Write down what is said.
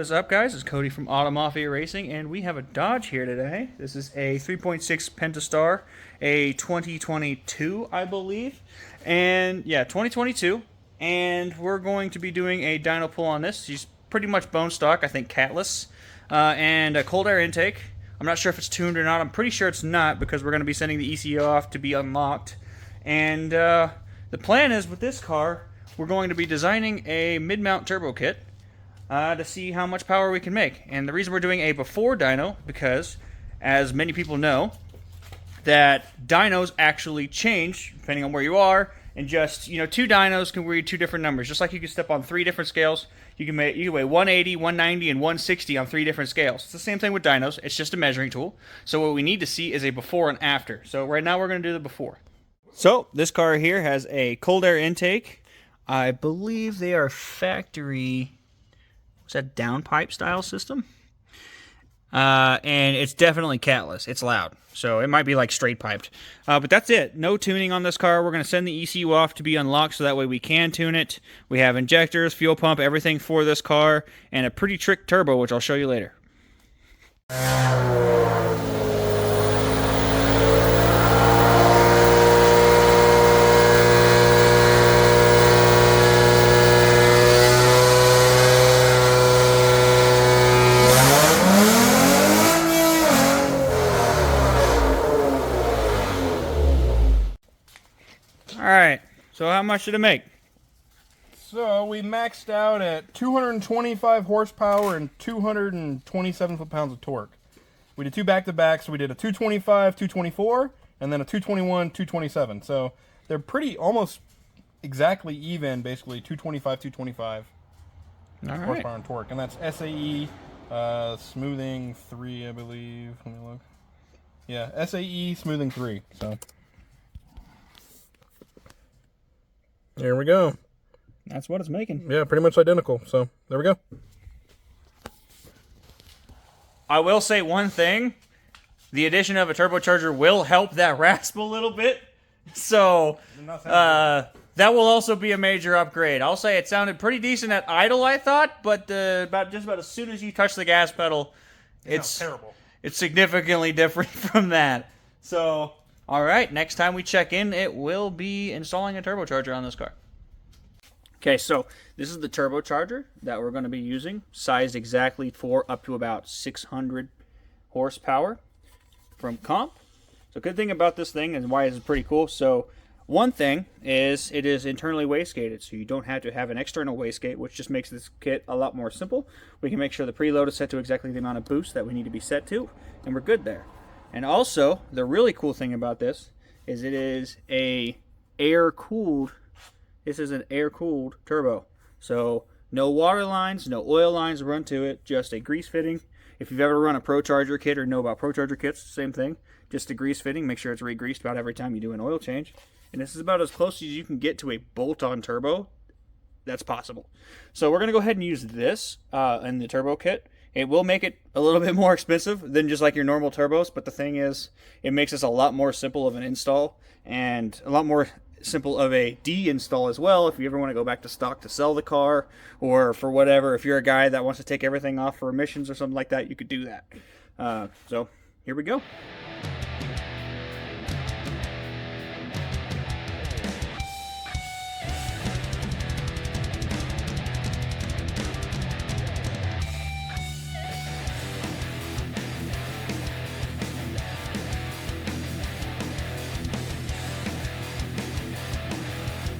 What is up, guys? It's Cody from Auto Mafia Racing, and we have a Dodge here today. This is a 3.6 Pentastar, a 2022, I believe. And yeah, 2022. And we're going to be doing a dyno pull on this. She's pretty much bone stock, I think catless, and a cold air intake. I'm not sure if it's tuned or not. I'm pretty sure it's not because we're going to be sending the ECU off to be unlocked. And the plan is with this car, we're going to be designing a mid-mount turbo kit to see how much power we can make. And the reason we're doing a before dyno, because as many people know, that dynos actually change depending on where you are, and just, you know, two dynos can read two different numbers. Just like you can step on three different scales, you can weigh 180, 190, and 160 on three different scales. It's the same thing with dynos. It's just a measuring tool. So what we need to see is a before and after. So right now we're going to do the before. So this car here has a cold air intake. I believe they are factory, what's that, downpipe style system? And it's definitely catless. It's loud. So it might be like straight piped. But that's it. No tuning on this car. We're going to send the ECU off to be unlocked so that way we can tune it. We have injectors, fuel pump, everything for this car, and a pretty trick turbo, which I'll show you later. Alright, so how much did it make? So we maxed out at 225 horsepower and 227 foot-pounds of torque. We did two back-to-backs, so we did a 225, 224, and then a 221, 227. So they're pretty almost exactly even, basically, 225, 225 horsepower and torque. And that's SAE smoothing 3, I believe. Let me look. Yeah, SAE smoothing 3, so... There we go. That's what it's making. Yeah, pretty much identical. So, there we go. I will say one thing. The addition of a turbocharger will help that rasp a little bit. So, that will also be a major upgrade. I'll say it sounded pretty decent at idle, I thought, but about as soon as you touch the gas pedal, it's terrible. It's significantly different from that. So... Alright, next time we check in, it will be installing a turbocharger on this car. Okay, so this is the turbocharger that we're going to be using, sized exactly for up to about 600 horsepower from comp. So good thing about this thing and why it's pretty cool. So one thing is it is internally wastegated, so you don't have to have an external wastegate, which just makes this kit a lot more simple. We can make sure the preload is set to exactly the amount of boost that we need to be set to, and we're good there. And also, the really cool thing about this is it is a air-cooled, this is an air-cooled turbo. So, no water lines, no oil lines run to it, just a grease fitting. If you've ever run a ProCharger kit or know about ProCharger kits, same thing. Just a grease fitting, make sure it's re-greased about every time you do an oil change. And this is about as close as you can get to a bolt-on turbo that's possible. So we're going to go ahead and use this in the turbo kit. It will make it a little bit more expensive than just like your normal turbos, but the thing is, it makes this a lot more simple of an install and a lot more simple of a de-install as well if you ever want to go back to stock to sell the car or for whatever. If you're a guy that wants to take everything off for emissions or something like that, you could do that. So, here we go.